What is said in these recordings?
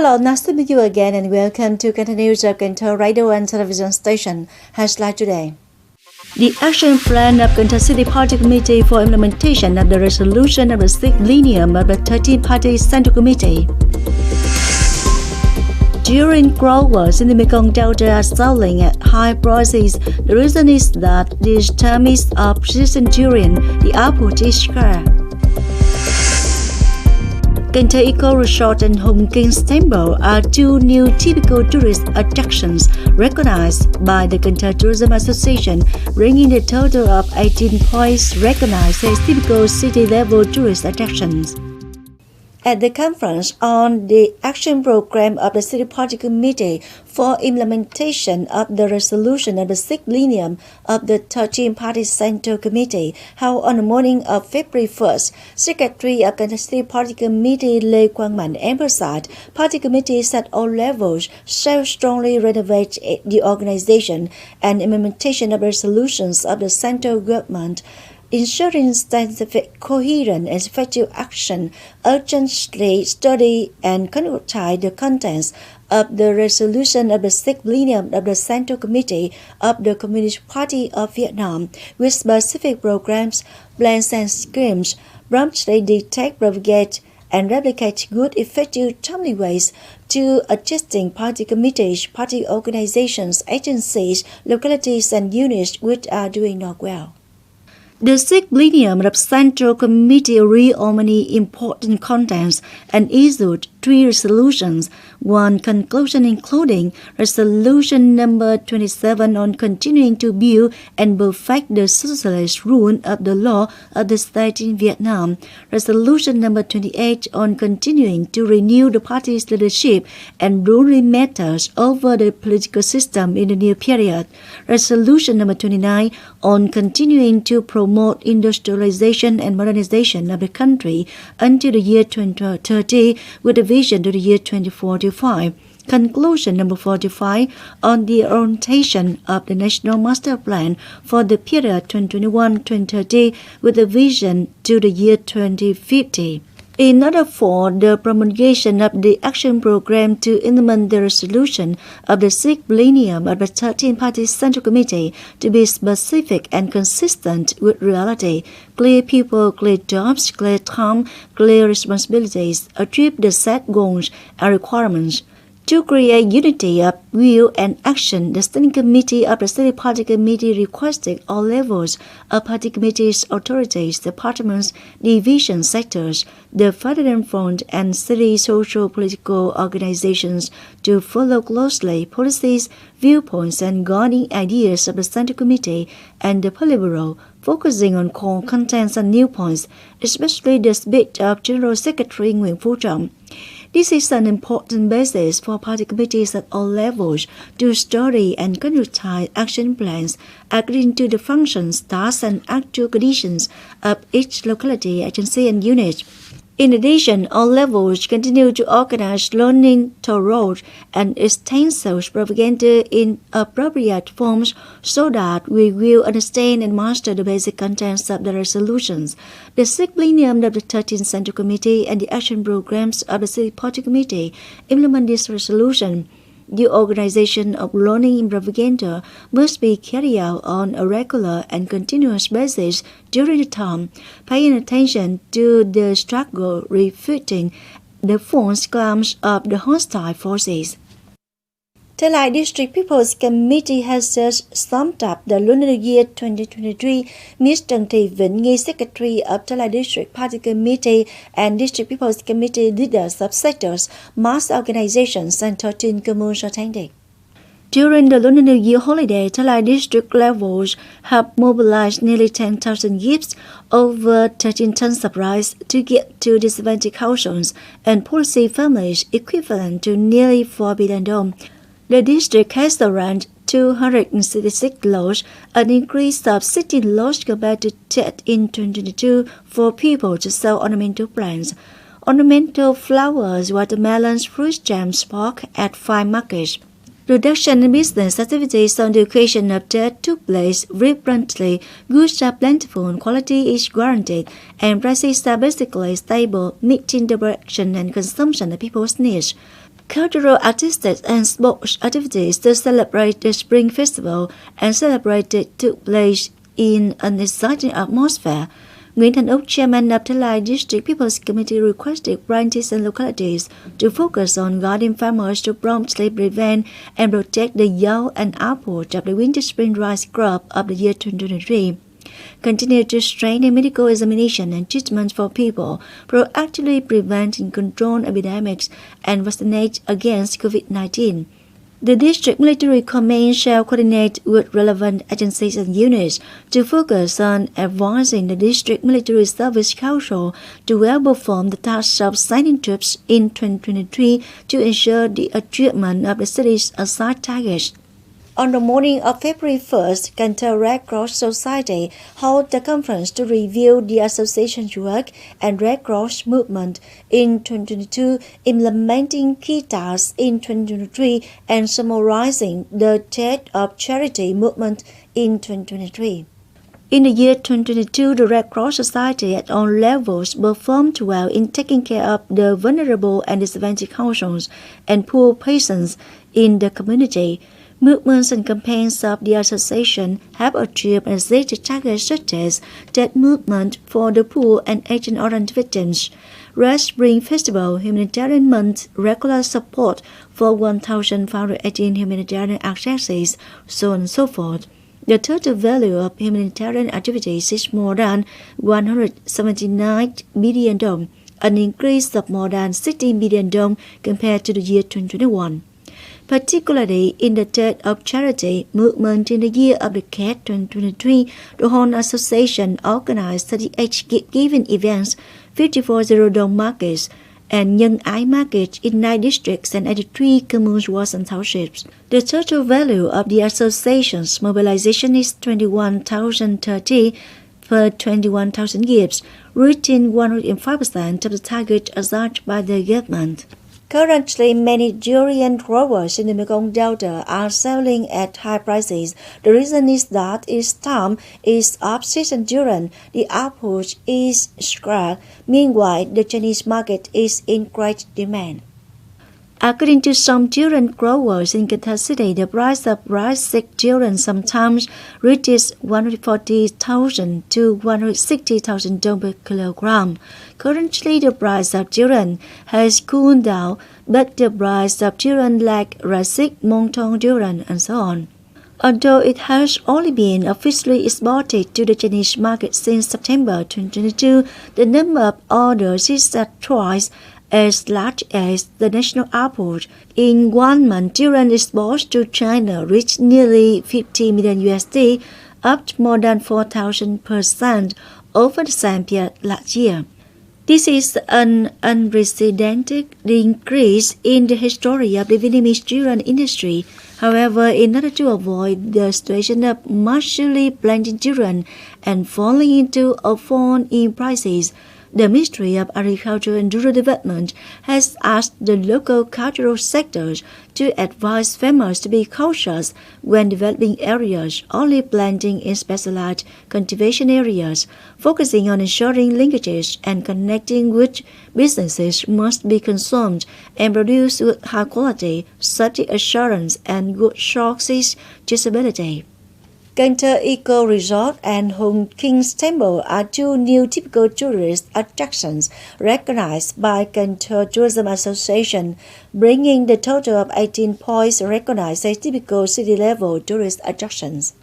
Hello, nice to meet you again and welcome to Kênh News of Cần Thơ Radio and Television Station. Highlight today. The action plan of Cần Thơ City Party Committee for implementation of the resolution of the 6th plenum of the 13th Party Central Committee. During growers in the Mekong Delta are selling at high prices. The reason is that this time is of season durian, the output is scarce. Cần Thơ Eco Resort and Home King's Temple are two new typical tourist attractions recognized by the Cần Thơ Tourism Association, bringing the total of 18 points recognized as typical city-level tourist attractions. At the conference on the action program of the City Party Committee for implementation of the resolution of the 6th plenum of the 13th Party Central Committee held on the morning of February 1st, Secretary of the City Party Committee Lê Quang Mạnh emphasized Party committees at all levels shall strongly renovate the organization and implementation of resolutions of the central government, ensuring scientific, coherent, and effective action, urgently study and concretize the contents of the resolution of the 6th plenum of the Central Committee of the Communist Party of Vietnam, with specific programs, plans, and schemes, promptly detect, propagate, and replicate good, effective, timely ways to adjusting party committees, party organizations, agencies, localities, and units which are doing not well. The 6th plenum of Central Committee read on many important contents and issued 3 resolutions, one conclusion including Resolution number 27 on continuing to build and perfect the socialist rule of the law of the state in Vietnam, Resolution number 28 on continuing to renew the party's leadership and ruling matters over the political system in the near period, Resolution number 29 on continuing to promote industrialization and modernization of the country until the year 2030 with a vision to the year 2045. Conclusion number 45 on the orientation of the National Master Plan for the period 2021-2030 with a vision to the year 2050. In order for the promulgation of the action program to implement the resolution of the 6th plenum of the 13th Party Central Committee to be specific and consistent with reality, clear people, clear jobs, clear time, clear responsibilities, achieve the set goals and requirements. To create unity of will and action, the Standing Committee of the City Party Committee requested all levels of party committees, authorities, departments, divisions, sectors, the Federal Front, and city social political organizations to follow closely policies, viewpoints, and guiding ideas of the Central Committee and the Politburo, focusing on core contents and new points, especially the speech of General Secretary Nguyễn Phú Trọng. This is an important basis for party committees at all levels to study and concretize action plans according to the functions, tasks, and actual conditions of each locality, agency, and unit. In addition, all levels continue to organize learning thorough and extensive propaganda in appropriate forms so that we will understand and master the basic contents of the resolutions. The 6th plenum of the 13th Central Committee and the action programs of the City Party Committee implement this resolution. The organization of learning in propaganda must be carried out on a regular and continuous basis during the time, paying attention to the struggle, refuting the false claims of the hostile forces. Trở lại, District People's Committee has just summed up the lunar year 2023. Ms. Trần Thị Vĩnh Nghi, Secretary of Trở lại District Party Committee and District People's Committee leaders of sectors, mass organizations, and 13 communes attended. During the Lunar New Year holiday, Trở lại district levels have mobilized nearly 10,000 gifts, over 13 tons of rice to give to disadvantaged households and policy families, equivalent to nearly 4 billion dong. The district has around 266 lots, an increase of 16 lots compared to that in 2022 for people to sell ornamental plants. Ornamental flowers, watermelons, fruit jams, pork at 5 markets. Reduction in business activities on the occasion of that took place frequently. Goods are plentiful, quality is guaranteed, and prices are basically stable, meeting the production and consumption of people's needs. cultural, artistic, and sports activities to celebrate the Spring Festival and celebrate it took place in an exciting atmosphere. Nguyễn Thành Úc, chairman of Thái District People's Committee, requested branches and localities to focus on guiding farmers to promptly prevent and protect the yield and output of the winter-spring rice crop of the year 2023. Continue to strengthen medical examination and treatment for people, proactively prevent and control epidemics, and vaccinate against COVID-19. The District Military Command shall coordinate with relevant agencies and units to focus on advancing the District Military Service Council to well perform the tasks of sending troops in 2023 to ensure the achievement of the city's assigned targets. On the morning of February 1st, Cần Thơ Red Cross Society held a conference to review the association's work and Red Cross movement in 2022, implementing key tasks in 2023, and summarizing the state of charity movement in 2023. In the year 2022, the Red Cross Society at all levels performed well in taking care of the vulnerable and disadvantaged households and poor patients in the community. Movements and campaigns of the association have achieved and exceeded targets such as debt movement for the poor and Agent Orange victims, Red Spring Festival, Humanitarian Month, regular support for 1,518 humanitarian accesses, so on and so forth. The total value of humanitarian activities is more than 179 billion dong, an increase of more than 16 billion dong compared to the year 2021. Particularly in the state of charity movement in the year of the cat 2023, the whole association organized 38 giving events, 54 zero-dome markets, and nhân ái markets in 9 districts and 83 communes, wards, and townships. The total value of the association's mobilization is 21,030 per 21,000 gifts, reaching 105% of the target assigned by the government. Currently, many durian growers in the Mekong Delta are selling at high prices. The reason is that each time is off-season durian, the output is scarce. Meanwhile, the Chinese market is in great demand. According to some durian growers in Cần Thơ City, the price of rice durian sometimes reaches 140,000 to 160,000 dong per kilogram. Currently, the price of durian has cooled down, but the price of durian like rice, monton durian, and so on. Although it has only been officially exported to the Chinese market since September 2022, the number of orders is at twice as large as the national output. In 1 month, durian exports to China reached nearly 50 million USD, up more than 4,000% over the same period last year. This is an unprecedented increase in the history of the Vietnamese durian industry. However, in order to avoid the situation of massively planting durian and falling into a fall in prices, the Ministry of Agriculture and Rural Development has asked the local cultural sectors to advise farmers to be cautious when developing areas, only planting in specialized cultivation areas, focusing on ensuring linkages and connecting which businesses must be consumed and produced with high quality, safety assurance, and good sources traceability. Cần Thơ Eco Resort and Hùng King's Temple are two new typical tourist attractions recognized by Cần Thơ Tourism Association, bringing the total of 18 points recognized as typical city-level tourist attractions.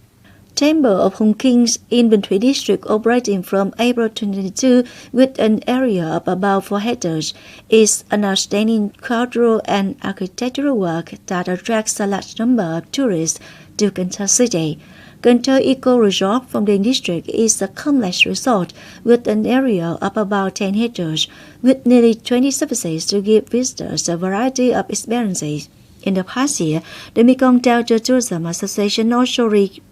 Temple of Hùng King's in Bình Thủy District, operating from April 2022 with an area of about 4 hectares, is an outstanding cultural and architectural work that attracts a large number of tourists to Cần Thơ City. Cần Thơ Eco Resort from the district is a complex resort with an area of about 10 hectares, with nearly 20 services to give visitors a variety of experiences. In the past year, the Mekong Delta Tourism Association also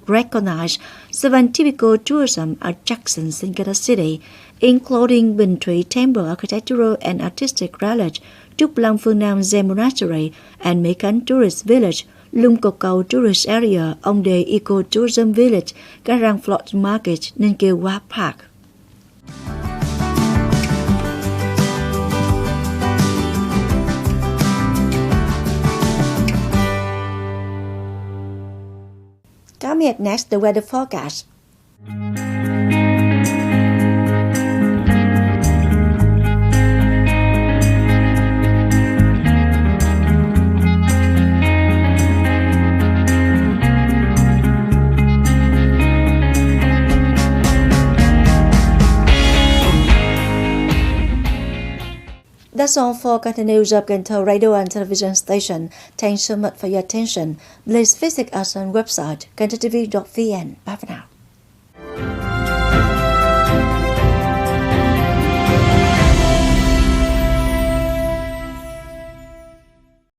recognized 7 typical tourism attractions in Cần Thơ City, including Bình Thủy Temple Architectural and Artistic Relic, Trúc Long Phương Nam Zen Monastery, and Mỹ Khánh Tourist Village, Lung Cột Cầu Tourist Area, Ông Đề Eco Tourism Village, Cái Răng Float Market, Nên Kiều Watt Park. Coming up next, the weather forecast. That's all for Content News of Cần Thơ Radio and Television Station. Thanks so much for your attention. Please visit us on website kenthtv.vn. Bye for now.